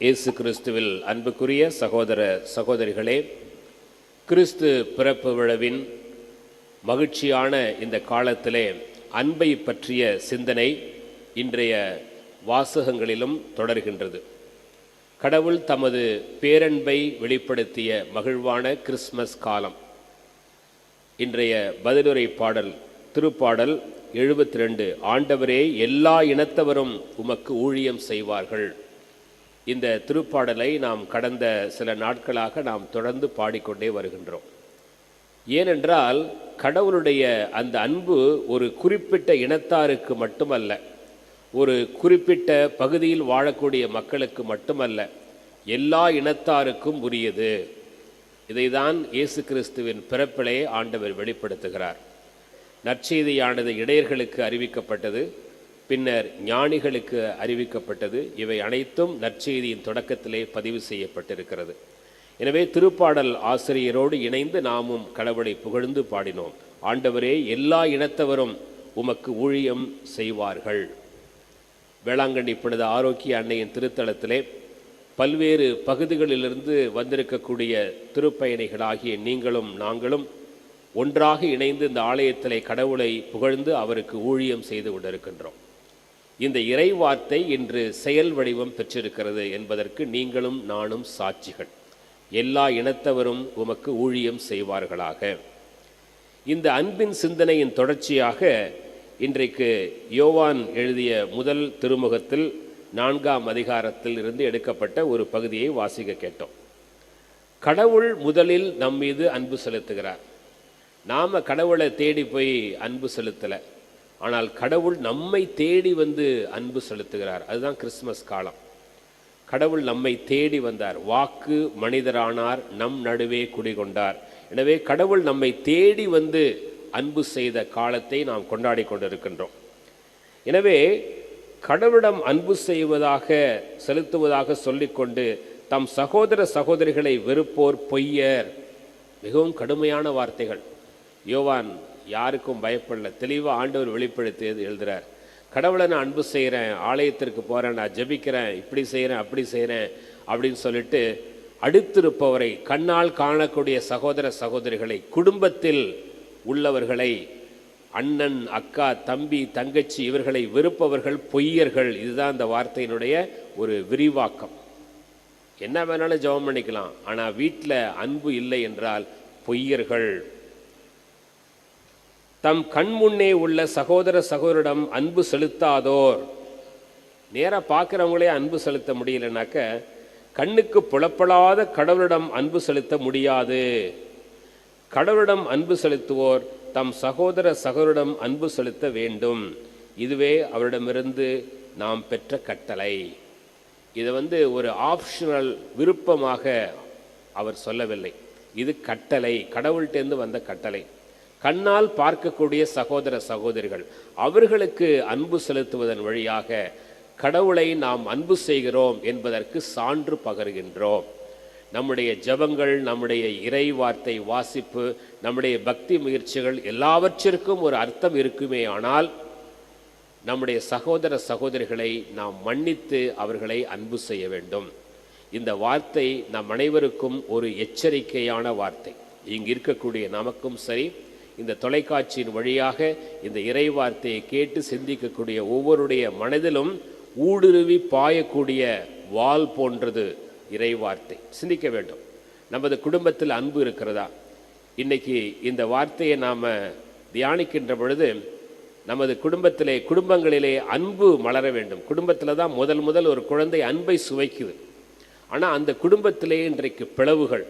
இயேசு கிறிஸ்துவில் அன்புக்குரிய சகோதர சகோதரிகளே, கிறிஸ்து பிறப்பு விழாவின் மகிழ்ச்சியான இந்த காலத்திலே அன்பை பற்றிய சிந்தனை இன்றைய வாசகங்களிலும் தொடர்கின்றது. கடவுள் தமது பேரன்பை வெளிப்படுத்திய மகிழ்வான கிறிஸ்மஸ் காலம். இன்றைய பதிலுரை பாடல் திருப்பாடல் 72, ஆண்டவரே எல்லா இனத்தவரும் உமக்கு ஊழியம் செய்வார்கள். இந்த திருப்பாடலை நாம் கடந்த சில நாட்களாக நாம் தொடர்ந்து பாடிக்கொண்டே வருகின்றோம். ஏனென்றால் கடவுளுடைய அந்த அன்பு ஒரு குறிப்பிட்ட இனத்தாருக்கு மட்டுமல்ல, ஒரு குறிப்பிட்ட பகுதியில் வாழக்கூடிய மக்களுக்கு மட்டுமல்ல, எல்லா இனத்தாருக்கும் உரியது. இதைதான் இயேசு கிறிஸ்துவின் பிறப்பிலே ஆண்டவர் வெளிப்படுத்துகிறார். நற்செய்தியானது இடையர்களுக்கு அறிவிக்கப்பட்டது, பின்னர் ஞானிகளுக்கு அறிவிக்கப்பட்டது. இவை அனைத்தும் நற்செய்தியின் தொடக்கத்திலே பதிவு செய்யப்பட்டிருக்கிறது. எனவே திருப்பாடல் ஆசிரியரோடு இணைந்து நாமும் கடவுளை புகழ்ந்து பாடினோம். ஆண்டவரே எல்லா இனத்தவரும் உமக்கு ஊழியம் செய்வார்கள். வேளாங்கண்ணி புனித ஆரோக்கிய அன்னையின் திருத்தலத்திலே பல்வேறு பகுதிகளிலிருந்து வந்திருக்கக்கூடிய திருப்பயணிகளாகிய நீங்களும் நாங்களும் ஒன்றாக இணைந்து இந்த ஆலயத்திலே கடவுளை புகழ்ந்து அவருக்கு ஊழியம் செய்து கொண்டிருக்கின்றோம். இந்த இறை வார்த்தை இன்று செயல் வடிவம் பெற்றிருக்கிறது என்பதற்கு நீங்களும் நானும் சாட்சிகள். எல்லா இனத்தவரும் உமக்கு ஊழியம் செய்வார்களாக. இந்த அன்பின் சிந்தனையின் தொடர்ச்சியாக இன்றைக்கு யோவான் எழுதிய முதல் திருமுகத்தில் 4ஆம் அதிகாரத்தில் இருந்து எடுக்கப்பட்ட ஒரு பகுதியை வாசிக்க கேட்டோம். கடவுள் முதலில் நம் மீது அன்பு செலுத்துகிறார். நாம் கடவுளை தேடி போய் அன்பு செலுத்தலை, ஆனால் கடவுள் நம்மை தேடி வந்து அன்பு செலுத்துகிறார். அதுதான் கிறிஸ்மஸ் காலம். கடவுள் நம்மை தேடி வந்தார், வாக்கு மனிதரானார், நம் நடுவே குடிகொண்டார். எனவே கடவுள் நம்மை தேடி வந்து அன்பு செய்த காலத்தை நாம் கொண்டாடி கொண்டிருக்கின்றோம். எனவே கடவுளிடம் அன்பு செய்வதாக செலுத்துவதாக சொல்லிக்கொண்டு தம் சகோதர சகோதரிகளை வெறுப்போர் பொய்யர். மிகவும் கடுமையான வார்த்தைகள். யோவான் யாருக்கும் பயப்படல, தெளிவாக ஆண்டவர் வெளிப்படுத்தியது எழுதுகிறார். கடவுளை நான் அன்பு செய்கிறேன், ஆலயத்திற்கு போகிறேன், நான் ஜெபிக்கிறேன், இப்படி செய்கிறேன் அப்படி செய்கிறேன் அப்படின்னு சொல்லிட்டு அடுத்திருப்பவரை, கண்ணால் காணக்கூடிய சகோதர சகோதரிகளை, குடும்பத்தில் உள்ளவர்களை, அண்ணன் அக்கா தம்பி தங்கச்சி இவர்களை வெறுப்பவர்கள் பொய்யர்கள். இதுதான் அந்த வார்த்தையினுடைய ஒரு விரிவாக்கம். என்ன வேணாலும் ஜெபம் பண்ணிக்கலாம், ஆனால் வீட்டில் அன்பு இல்லை என்றால் பொய்யர்கள். தம் கண்முன்னே உள்ள சகோதர சகோதரிடம் அன்பு செலுத்தாதோர். நேராக பார்க்குறவங்களே அன்பு செலுத்த முடியலனாக்க கண்ணுக்கு புலப்படாத கடவுளிடம் அன்பு செலுத்த முடியாது. கடவுளிடம் அன்பு செலுத்துவோர் தம் சகோதர சகோதரிடம் அன்பு செலுத்த வேண்டும். இதுவே அவரிடமிருந்து நாம் பெற்ற கட்டளை. இதை ஒரு ஆப்ஷனல் விருப்பமாக அவர் சொல்லவில்லை. இது கட்டளை, கடவுள்கிட்டேருந்து வந்த கட்டளை. கண்ணால் பார்க்கக்கூடிய சகோதர சகோதரிகள், அவர்களுக்கு அன்பு செலுத்துவதன் வழியாக கடவுளை நாம் அன்பு செய்கிறோம் என்பதற்கு சான்று பகர்கின்றோம். நம்முடைய ஜெபங்கள், நம்முடைய இறை வார்த்தை வாசிப்பு, நம்முடைய பக்தி முயற்சிகள் எல்லாவற்றிற்கும் ஒரு அர்த்தம் இருக்குமே. ஆனால் நம்முடைய சகோதர சகோதரிகளை நாம் மன்னித்து அவர்களை அன்பு செய்ய வேண்டும். இந்த வார்த்தை நம் அனைவருக்கும் ஒரு எச்சரிக்கையான வார்த்தை. இங்கு இருக்கக்கூடிய நமக்கும் சரி, இந்த தொலைக்காட்சியின் வழியாக இந்த இறை வார்த்தையை கேட்டு சிந்திக்கக்கூடிய ஒவ்வொருடைய மனதிலும் ஊடுருவி பாயக்கூடிய வாள் போன்றது இறை வார்த்தை. சிந்திக்க வேண்டும், நமது குடும்பத்தில் அன்பு இருக்கிறதா? இன்னைக்கு இந்த வார்த்தையை நாம் தியானிக்கின்ற பொழுது நமது குடும்பங்களிலே அன்பு மலர வேண்டும். குடும்பத்தில் தான் முதல் ஒரு குழந்தை அன்பை சுவைக்குது. ஆனால் அந்த குடும்பத்திலே இன்றைக்கு பிளவுகள்,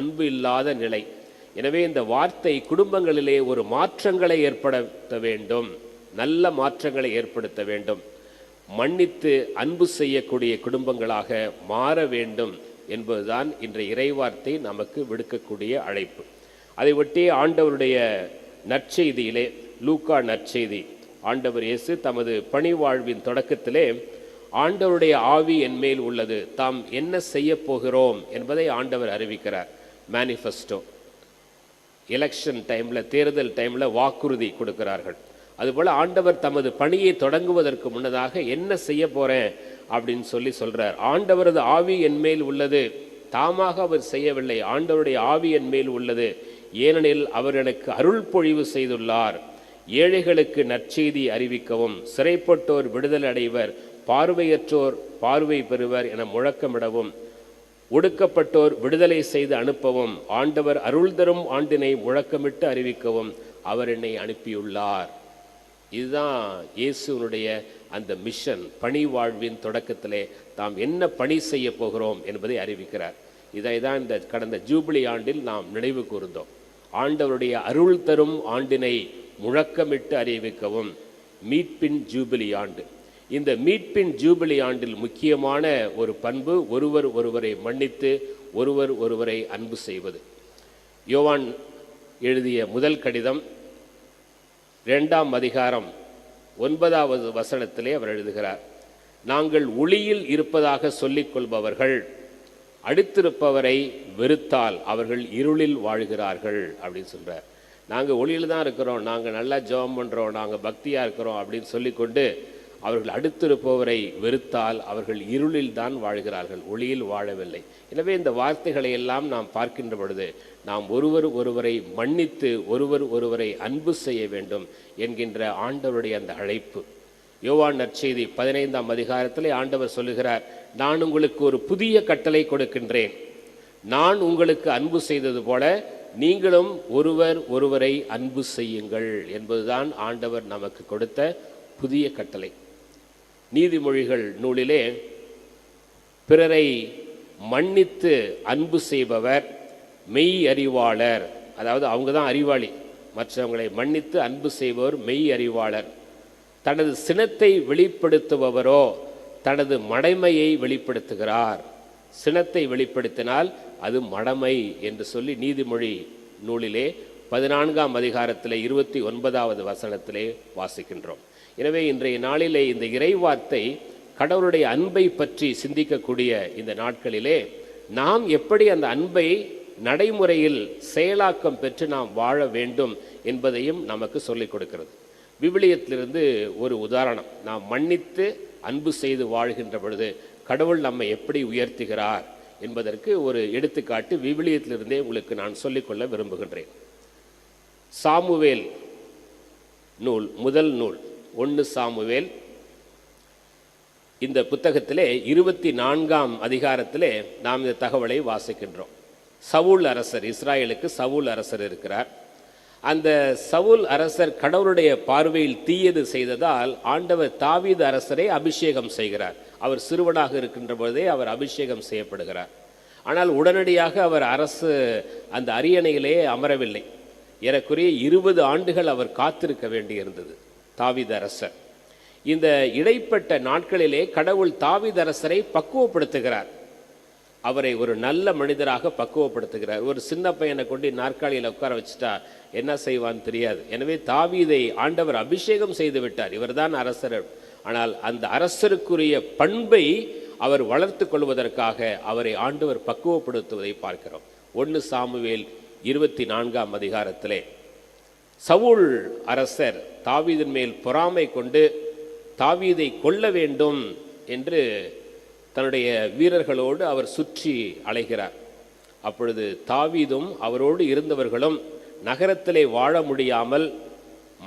அன்பு இல்லாத நிலை. எனவே இந்த வார்த்தை குடும்பங்களிலே ஒரு மாற்றங்களை ஏற்படுத்த வேண்டும், நல்ல மாற்றங்களை ஏற்படுத்த வேண்டும். மன்னித்து அன்பு செய்யக்கூடிய குடும்பங்களாக மாற வேண்டும் என்பதுதான் இன்றைய இறைவார்த்தை நமக்கு விடுக்கக்கூடிய அழைப்பு. அதை ஒட்டி ஆண்டவருடைய நற்செய்தியிலே, லூக்கா நற்செய்தி, ஆண்டவர் இயேசு தமது பணி வாழ்வின் தொடக்கத்திலே ஆண்டவருடைய ஆவி என்மேல் உள்ளது, தாம் என்ன செய்ய போகிறோம் என்பதை ஆண்டவர் அறிவிக்கிறார். மேனிஃபெஸ்டோ. எலெக்ஷன் டைமில், தேர்தல் டைமில் வாக்குறுதி கொடுக்கிறார்கள். அதுபோல் ஆண்டவர் தமது பணியை தொடங்குவதற்கு முன்னதாக என்ன செய்ய போகிறேன் அப்படின்னு சொல்கிறார். ஆண்டவரது ஆவி என் மேல் உள்ளது. தாமாக அவர் செய்யவில்லை, ஆண்டவருடைய ஆவி என் மேல் உள்ளது. ஏனெனில் அவர் எனக்கு அருள் பொழிவு செய்துள்ளார். ஏழைகளுக்கு நற்செய்தி அறிவிக்கவும், சிறைப்பட்டோர் விடுதலை அடைவர், பார்வையற்றோர் பார்வை பெறுவர் என முழக்கமிடவும், ஒடுக்கப்பட்டோர் விடுதலை செய்து அனுப்பவும், ஆண்டவர் அருள் தரும் ஆண்டினை முழக்கமிட்டு அறிவிக்கவும் அவர் என்னை அனுப்பியுள்ளார். இதுதான் இயேசுனுடைய அந்த மிஷன். பணி வாழ்வின் தொடக்கத்திலே தாம் என்ன பணி செய்ய போகிறோம் என்பதை அறிவிக்கிறார். இதை தான் இந்த கடந்த ஜூபிலி ஆண்டில் நாம் நினைவு கூர்ந்தோம். ஆண்டவருடைய அருள் தரும் ஆண்டினை முழக்கமிட்டு அறிவிக்கவும், மீட்பின் ஜூபிலி ஆண்டு. இந்த மீட்பின் ஜூபிலி ஆண்டில் முக்கியமான ஒரு பண்பு ஒருவர் ஒருவரை மன்னித்து ஒருவர் ஒருவரை அன்பு செய்வது. யோவான் எழுதிய முதல் கடிதம் 2ஆம் அதிகாரம் 9வது வசனத்திலே அவர் எழுதுகிறார், நாங்கள் ஒளியில் இருப்பதாக சொல்லிக் கொள்பவர்கள் அடுத்திருப்பவரை வெறுத்தால் அவர்கள் இருளில் வாழ்கிறார்கள் அப்படின்னு சொல்கிறார். நாங்கள் ஒளியில் தான் இருக்கிறோம், நாங்கள் நல்லா ஜெபம் பண்ணுறோம், நாங்கள் பக்தியாக இருக்கிறோம் அப்படின்னு சொல்லிக்கொண்டு அவர்கள் அடுத்திருப்பவரை வெறுத்தால் அவர்கள் இருளில் தான் வாழ்கிறார்கள், ஒளியில் வாழவில்லை. எனவே இந்த வார்த்தைகளை எல்லாம் நாம் பார்க்கின்ற பொழுது நாம் ஒருவர் ஒருவரை மன்னித்து ஒருவர் ஒருவரை அன்பு செய்ய வேண்டும் என்கின்ற ஆண்டவருடைய அந்த அழைப்பு. யோவான் நற்செய்தி 15ஆம் அதிகாரத்திலே ஆண்டவர் சொல்லுகிறார், நான் உங்களுக்கு ஒரு புதிய கட்டளை கொடுக்கின்றேன், நான் உங்களுக்கு அன்பு செய்தது போல நீங்களும் ஒருவர் ஒருவரை அன்பு செய்யுங்கள் என்பதுதான் ஆண்டவர் நமக்கு கொடுத்த புதிய கட்டளை. நீதிமொழிகள் நூலிலே பிறரை மன்னித்து அன்பு செய்பவர் மெய் அறிவாளர், அதாவது அவங்க தான் அறிவாளி, மற்றவங்களை மன்னித்து அன்பு செய்பவர் மெய் அறிவாளர். தனது சினத்தை வெளிப்படுத்துபவரோ தனது மடமையை வெளிப்படுத்துகிறார். சினத்தை வெளிப்படுத்தினால் அது மடமை என்று சொல்லி நீதிமொழி நூலிலே 14ஆம் அதிகாரத்திலே 29வது வசனத்திலே வாசிக்கின்றோம். எனவே இன்றைய நாளிலே இந்த இறைவார்த்தை கடவுளுடைய அன்பை பற்றி சிந்திக்கக்கூடிய இந்த நாட்களிலே நாம் எப்படி அந்த அன்பை நடைமுறையில் செயலாக்கம் பெற்று நாம் வாழ வேண்டும் என்பதையும் நமக்கு சொல்லிக் கொடுக்கிறது. விவிலியத்திலிருந்து ஒரு உதாரணம், நாம் மன்னித்து அன்பு செய்து வாழ்கின்ற பொழுது கடவுள் நம்மை எப்படி உயர்த்துகிறார் என்பதற்கு ஒரு எடுத்துக்காட்டு விவிலியத்திலிருந்தே உங்களுக்கு நான் சொல்லிக்கொள்ள விரும்புகின்றேன். சாமுவேல் நூல், முதல் நூல் 1 சாமுவேல், இந்த புத்தகத்திலே 24ஆம் அதிகாரத்திலே நாம் இந்த தகவலை வாசிக்கின்றோம். சவுல் அரசர், இஸ்ராயலுக்கு சவுல் அரசர் இருக்கிறார். அந்த சவுல் அரசர் கடவுளுடைய பார்வையில் தீயது செய்ததால் ஆண்டவர் தாவீது அரசரை அபிஷேகம் செய்கிறார். அவர் சிறுவனாக இருக்கின்ற பொழுதே அவர் அபிஷேகம் செய்யப்படுகிறார். ஆனால் உடனடியாக அவர் அரசு அந்த அரியணையிலே அமரவில்லை. ஏறக்குறைய 20 ஆண்டுகள் அவர் காத்திருக்க வேண்டியிருந்தது தாவீது அரசர். இந்த இடைப்பட்ட நாட்களிலே கடவுள் தாவீது அரசரை பக்குவப்படுத்துகிறார். அவரை ஒரு நல்ல மனிதராக பக்குவப்படுத்துகிறார். ஒரு சின்ன பையனை கொண்டு நாற்காலியில் உட்கார வச்சுட்டா என்ன செய்வான்னு தெரியாது. எனவே தாவீதை ஆண்டவர் அபிஷேகம் செய்து விட்டார், இவர்தான் அரசர். ஆனால் அந்த அரசருக்குரிய பண்பை அவர் வளர்த்து கொள்வதற்காக அவரை ஆண்டவர் பக்குவப்படுத்துவதை பார்க்கிறோம். 1 சாமுவேல் 24ஆம் அதிகாரத்திலே சவுல் அரசர் தாவீதின் மேல் பொறாமை கொண்டு தாவீதை கொல்ல வேண்டும் என்று தன்னுடைய வீரர்களோடு அவர் சுற்றி அலைகிறார். அப்பொழுது தாவீதும் அவரோடு இருந்தவர்களும் நகரத்திலே வாழ முடியாமல்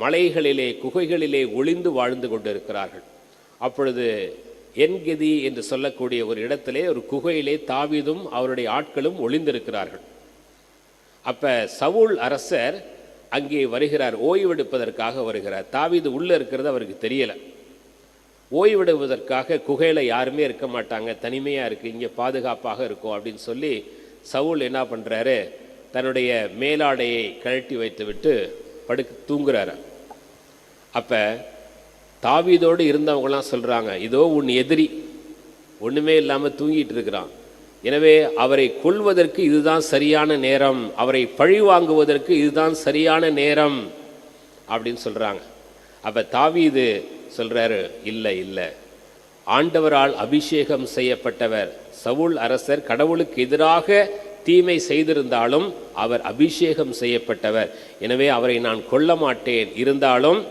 மலைகளிலே குகைகளிலே ஒளிந்து வாழ்ந்து கொண்டிருக்கிறார்கள். அப்பொழுது என்கெதி என்று சொல்லக்கூடிய ஒரு இடத்திலே ஒரு குகையிலே தாவீதும் அவருடைய ஆட்களும் ஒளிந்திருக்கிறார்கள். அப்ப சவுல் அரசர் அங்கே வருகிறார், ஓய்வெடுப்பதற்காக வருகிறார். தாவீது உள்ளே இருக்கிறது அவருக்கு தெரியலை. ஓய்வெடுவதற்காக குகையில் யாருமே இருக்க மாட்டாங்க, தனிமையாக இருக்குது, இங்கே பாதுகாப்பாக இருக்கும் அப்படின்னு சொல்லி சவுல் என்ன பண்ணுறாரு, தன்னுடைய மேலாடையை கழட்டி வைத்து விட்டு தூங்குறாரு. அப்போ தாவீதோடு இருந்தவங்களாம் சொல்கிறாங்க, இதோ உன் எதிரி ஒன்றுமே இல்லாமல் தூங்கிட்டு இருக்கிறான், எனவே அவரை கொல்வதற்கு இதுதான் சரியான நேரம், அவரை பழி வாங்குவதற்கு இதுதான் சரியான நேரம் அப்படின்னு சொல்கிறாங்க. அப்போ தாவீது சொல்கிறாரு, இல்லை இல்லை, ஆண்டவரால் அபிஷேகம் செய்யப்பட்டவர் சவுல் அரசர் கடவுளுக்கு எதிராக தீமை செய்திருந்தாலும் அவர் அபிஷேகம் செய்யப்பட்டவர், எனவே அவரை நான் கொல்ல மாட்டேன், இருந்தாலும்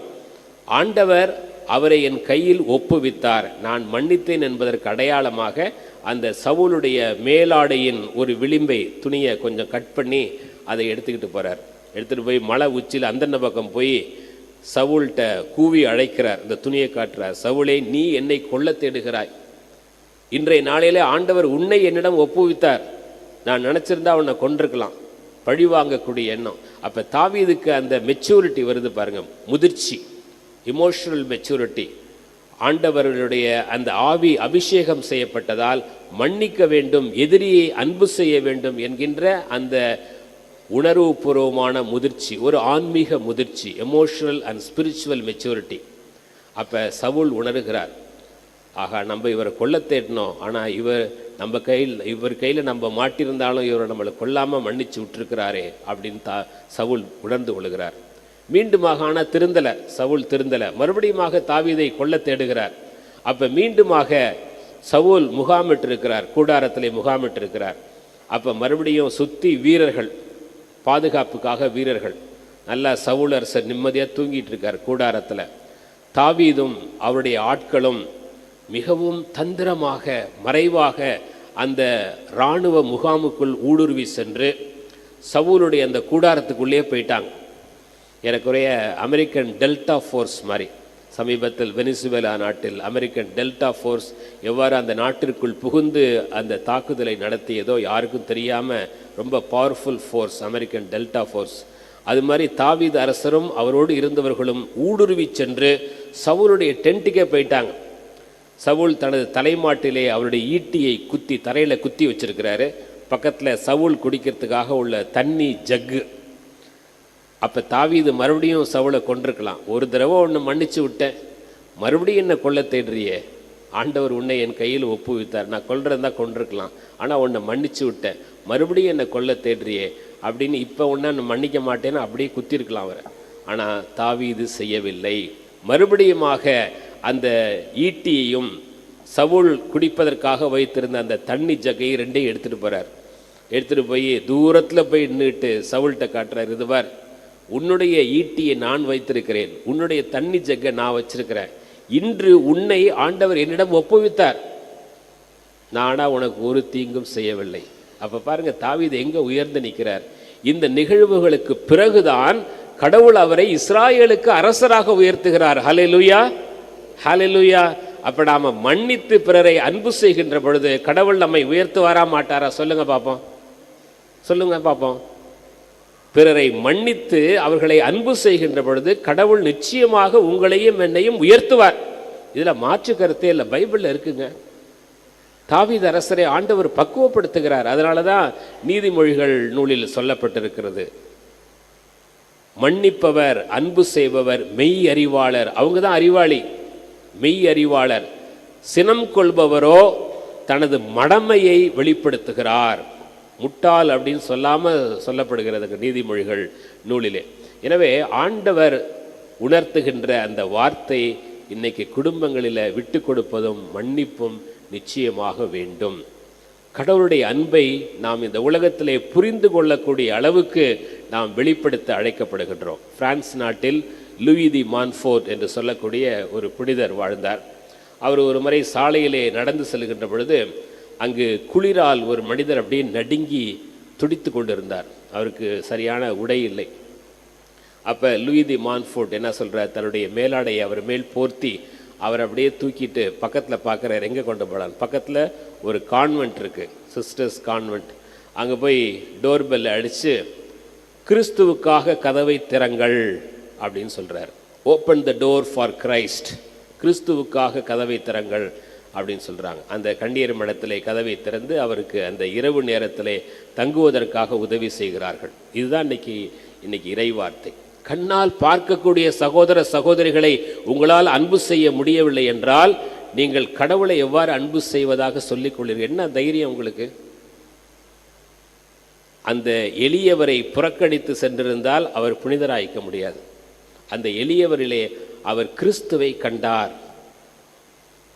ஆண்டவர் அவரை என் கையில் ஒப்புவித்தார், நான் மன்னித்தேன் என்பதற்கு அடையாளமாக அந்த சவுலுடைய மேலாடையின் ஒரு விளிம்பை துணியை கொஞ்சம் கட் பண்ணி அதை எடுத்துக்கிட்டு போகிறார். எடுத்துகிட்டு போய் மலை உச்சியில் அந்தந்த பக்கம் போய் சவுல்கிட்ட கூவி அழைக்கிறார், இந்த துணியை காட்டுறார். சவுலே, நீ என்னை கொல்ல தேடுகிறாய், இன்றைய நாளையிலே ஆண்டவர் உன்னை என்னிடம் ஒப்புவித்தார், நான் நினச்சிருந்தா உன்னை கொண்டிருக்கலாம், பழி வாங்கக்கூடிய எண்ணம். அப்போ தாவீதுக்கு அந்த மெச்சூரிட்டி வருது பாருங்க, முதிர்ச்சி, இமோஷனல் மெச்சூரிட்டி. ஆண்டவர்களுடைய அந்த ஆவி அபிஷேகம் செய்யப்பட்டதால் மன்னிக்க வேண்டும், எதிரியை அன்பு செய்ய வேண்டும் என்கின்ற அந்த உணர்வுபூர்வமான முதிர்ச்சி, ஒரு ஆன்மீக முதிர்ச்சி, எமோஷனல் அண்ட் ஸ்பிரிச்சுவல் மெச்சூரிட்டி. அப்போ சவுல் உணர்கிறார், ஆகா நம்ம இவரை கொல்ல தேடினோம், ஆனால் இவர் கையில் நம்ம மாட்டியிருந்தாலும் இவரை நம்மளை கொல்லாமல் மன்னிச்சு விட்டுருக்கிறாரே அப்படின்னு சவுல் உணர்ந்து கொள்கிறார். மீண்டுமாக ஆனால் திருந்தலை, சவுல் திருந்தலை, மறுபடியுமாக தாவீதை கொல்ல தேடுகிறார். அப்போ மீண்டுமாக சவுல் முகாமிட்டிருக்கிறார், கூடாரத்திலே முகாமிட்டிருக்கிறார். அப்போ மறுபடியும் சுற்றி வீரர்கள், பாதுகாப்புக்காக வீரர்கள், நல்லா சவுல் அரசர் நிம்மதியாக தூங்கிட்டு இருக்கார் கூடாரத்தில். தாவீதும் அவருடைய ஆட்களும் மிகவும் தந்திரமாக மறைவாக அந்த இராணுவ முகாமுக்குள் ஊடுருவி சென்று சவுலுடைய அந்த கூடாரத்துக்குள்ளேயே போயிட்டாங்க. எனக்குரிய அமெரிக்கன் டெல்டா ஃபோர்ஸ் மாதிரி, சமீபத்தில் வெனிசுவேலா நாட்டில் அமெரிக்கன் டெல்டா ஃபோர்ஸ் எவ்வாறு அந்த நாட்டிற்குள் புகுந்து அந்த தாக்குதலை நடத்தியதோ யாருக்கும் தெரியாமல், ரொம்ப powerful force American delta force. அது மாதிரி தாவீது அரசரும் அவரோடு இருந்தவர்களும் ஊடுருவி சென்று சவுலுடைய டென்ட்டுக்கே போயிட்டாங்க. சவுல் தனது தலைமாட்டிலே அவருடைய ஈட்டியை குத்தி தரையில் குத்தி வச்சிருக்கிறாரு. பக்கத்தில் சவுல் குடிக்கிறதுக்காக உள்ள தண்ணி ஜக்கு. அப்போ தாவீது மறுபடியும் சவுலை கொண்டிருக்கலாம், ஒரு தடவை ஒன்று மன்னிச்சு விட்டேன், மறுபடியும் என்ன கொல்ல தேடுறியே, ஆண்டவர் உன்னை என் கையில் ஒப்புவித்தார், நான் கொல்றதா கொண்டிருக்கலாம், ஆனால் உன்னை மன்னிச்சு விட்டேன், மறுபடியும் என்னை கொல்ல தேடுறியே அப்படின்னு இப்போ ஒன்று மன்னிக்க மாட்டேன்னு அப்படியே குத்திருக்கலாம் அவரை. ஆனால் தாவீது செய்யவில்லை. மறுபடியுமாக அந்த ஈட்டியையும் சவுல் குடிப்பதற்காக வைத்திருந்த அந்த தண்ணி ஜக்கையை ரெண்டையும் எடுத்துகிட்டு போகிறார். எடுத்துகிட்டு போய் தூரத்தில் போய் நின்றுட்டு சவுல்கிட்ட காட்டுறார், இதுவார் உன்னுடைய ஈட்டியை நான் வைத்திருக்கிறேன், உன்னுடைய தண்ணி ஜக்கை நான் வச்சிருக்கிறேன், இன்று உன்னை ஆண்டவர் என்னிடம் ஒப்புவித்தார், நானா உனக்கு ஒரு தீங்கும் செய்யவில்லை. அப்போ பாருங்க தாவீது எங்கே உயர்ந்து நிற்கிறார். இந்த நிகழ்வுகளுக்கு பிறகுதான் கடவுள் அவரை இஸ்ராயேலுக்கு அரசராக உயர்த்துகிறார். ஹல்லேலூயா, ஹல்லேலூயா. அப்போ நாம் மன்னித்து பிறரை அன்பு செய்கின்ற பொழுது கடவுள் நம்மை உயர்த்துவாரா மாட்டாரா? சொல்லுங்க பார்ப்போம், சொல்லுங்க பார்ப்போம். பிறரை மன்னித்து அவர்களை அன்பு செய்கின்ற பொழுது கடவுள் நிச்சயமாக உங்களையும் என்னையும் உயர்த்துவார். இதில் மாற்று கருத்தே இல்லை, பைபிளில் இருக்குங்க. தாவீது அரசரை ஆண்டவர் பக்குவப்படுத்துகிறார். அதனால தான் நீதிமொழிகள் நூலில் சொல்லப்பட்டிருக்கிறது, மன்னிப்பவர் அன்பு செய்பவர் மெய் அறிவாளர். அவங்க தான் அறிவாளி, மெய் அறிவாளர். சினம் கொள்பவரோ தனது மடமையை வெளிப்படுத்துகிறார். முட்டாள் அப்படின்னு சொல்லாமல் சொல்லப்படுகிறது நீதிமொழிகள் நூலிலே. எனவே ஆண்டவர் உணர்த்துகின்ற அந்த வார்த்தை இன்னைக்கு குடும்பங்களில் விட்டு கொடுப்பதும் மன்னிப்பும் நிச்சயமாக வேண்டும். கடவுளுடைய அன்பை நாம் இந்த உலகத்திலே புரிந்து கொள்ளக்கூடிய அளவுக்கு நாம் வெளிப்படுத்த அழைக்கப்படுகின்றோம். பிரான்ஸ் நாட்டில் லூயி தி மான்ஃபோர்ட் என்று சொல்லக்கூடிய ஒரு புனிதர் வாழ்ந்தார். அவர் ஒரு முறை சாலையிலே நடந்து செல்கின்ற பொழுது அங்கு குளிரால் ஒரு மனிதர் அப்படியே நடுங்கி துடித்து கொண்டிருந்தார். அவருக்கு சரியான உடை இல்லை. அப்போ லூயி தி மான்ஃபோர்ட் என்ன சொல்கிறார், தன்னுடைய மேலாடையை அவர் மேல் போர்த்தி அவர் அப்படியே தூக்கிட்டு பக்கத்தில் பார்க்குறாரு, எங்கே கொண்டு போகலான்னு. பக்கத்தில் ஒரு கான்வென்ட் இருக்குது, சிஸ்டர்ஸ் கான்வென்ட். அங்கே போய் டோர் பெல்லை அடித்து கிறிஸ்துவுக்காக கதவை திறங்கள் அப்படின்னு சொல்கிறார். Open the door for Christ, கிறிஸ்துவுக்காக கதவை திறங்கள் அப்படின்னு சொல்கிறாங்க. அந்த கண்ணீர் மடத்திலே கதவை திறந்து அவருக்கு அந்த இரவு நேரத்திலே தங்குவதற்காக உதவி செய்கிறார்கள். இதுதான் இன்னைக்கு இறைவார்த்தை. கண்ணால் பார்க்கக்கூடிய சகோதர சகோதரிகளை உங்களால் அன்பு செய்ய முடியவில்லை என்றால் நீங்கள் கடவுளை எவ்வாறு அன்பு செய்வதாக சொல்லிக் கொள்வீர்கள்? என்ன தைரியம் உங்களுக்கு? அந்த எளியவரை புறக்கணித்து சென்றிருந்தால் அவர் புனிதராய்க்க முடியாது. அந்த எளியவரிலே அவர் கிறிஸ்துவை கண்டார்,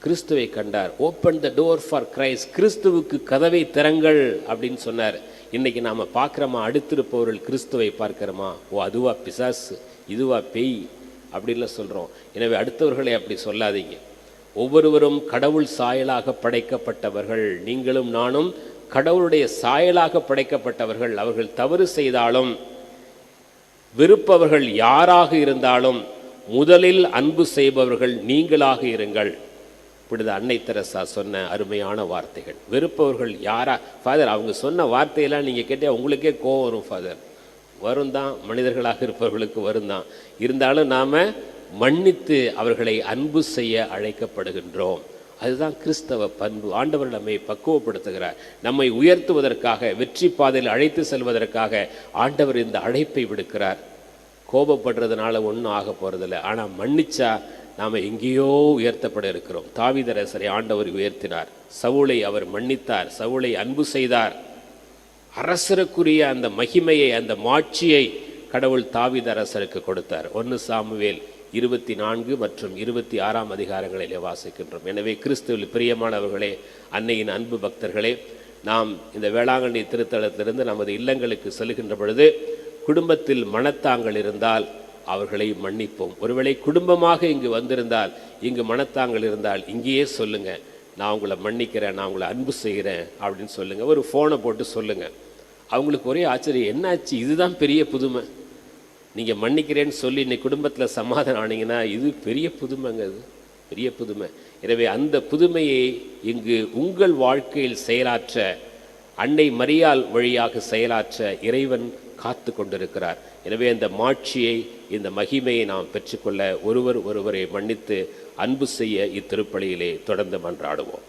கிறிஸ்துவை கண்டார். Open the door for Christ, கிறிஸ்துவுக்கு கதவை திறங்கள் அப்படின்னு சொன்னார். இன்னைக்கு நாம் பார்க்குறோமா? அடுத்திருப்பவர்கள் கிறிஸ்துவை பார்க்கிறோமா? ஓ அதுவா பிசாசு, இதுவா பேய், அப்படின்னு சொல்கிறோம். எனவே அடுத்தவர்களை அப்படி சொல்லாதீங்க. ஒவ்வொருவரும் கடவுள் சாயலாக படைக்கப்பட்டவர்கள். நீங்களும் நானும் கடவுளுடைய சாயலாக படைக்கப்பட்டவர்கள். அவர்கள் தவறு செய்தாலும் வெறுப்பவர்கள் யாராக இருந்தாலும் முதலில் அன்பு செய்பவர்கள் நீங்களாக இருங்கள். இப்படிது அன்னை தெரசா சொன்ன அருமையான வார்த்தைகள். வெறுப்பவர்கள் யாரா ஃபாதர், அவங்க சொன்ன வார்த்தையெல்லாம் நீங்கள் கேட்டால் உங்களுக்கே கோவம் வரும் ஃபாதர். வரும் தான், மனிதர்களாக இருப்பவர்களுக்கு வரும் தான். இருந்தாலும் நாம் மன்னித்து அவர்களை அன்பு செய்ய அழைக்கப்படுகின்றோம். அதுதான் கிறிஸ்தவ பண்பு. ஆண்டவர் நம்மை பக்குவப்படுத்துகிறார். நம்மை உயர்த்துவதற்காக, வெற்றி பாதையில் அழைத்து செல்வதற்காக ஆண்டவர் இந்த அழைப்பை விடுக்கிறார். கோபப்படுறதுனால ஒன்றும் ஆக போகிறதில்ல. ஆனால் மன்னிச்சா நாம் எங்கேயோ உயர்த்தப்பட இருக்கிறோம். தாவீதரசரை ஆண்டவர் உயர்த்தினார். சவுலை அவர் மன்னித்தார். சவுலை அன்பு செய்தார். அரசருக்குரிய அந்த மகிமையை, அந்த மாட்சியை கடவுள் தாவீதரசருக்கு கொடுத்தார். 1 சாமுவேல் 24 மற்றும் 26 அதிகாரங்களிலே வாசிக்கின்றோம். எனவே கிறிஸ்துவில் பிரியமானவர்களே, அன்னையின் அன்பு பக்தர்களே, நாம் இந்த வேளாங்கண்ணி திருத்தலத்திலிருந்து நமது இல்லங்களுக்கு செல்கின்ற பொழுது குடும்பத்தில் மனத்தாங்கள் இருந்தால் அவர்களை மன்னிப்போம். ஒருவேளை குடும்பமாக இங்கு வந்திருந்தால், இங்கு மனத்தாங்கள் இருந்தால் இங்கேயே சொல்லுங்க, நான் உங்களை மன்னிக்கிறேன், நான் உங்களை அன்பு செய்கிறேன் அப்படின்னு சொல்லுங்க. ஒரு ஃபோனை போட்டு சொல்லுங்க. அவங்களுக்கு ஒரே ஆச்சரியம், என்னாச்சு, இதுதான் பெரிய புதுமை. நீங்கள் மன்னிக்கிறேன்னு சொல்லி இன்னைக்கு குடும்பத்தில் சமாதானம் ஆனீங்கன்னா இது பெரிய புதுமைங்க, அது பெரிய புதுமை. எனவே அந்த புதுமையை இங்கு உங்கள் வாழ்க்கையில் செயலாற்ற, அன்னை மரியாள் வழியாக செயலாற்ற இறைவன் காத்து கொண்டிருக்கிறார். எனவே அந்த மாட்சியை, இந்த மகிமையை நாம் பெற்றுக்கொள்ள ஒருவரை மன்னித்து அன்பு செய்ய இத்திருப்பலியிலே தொடர்ந்து மன்றாடுவோம்.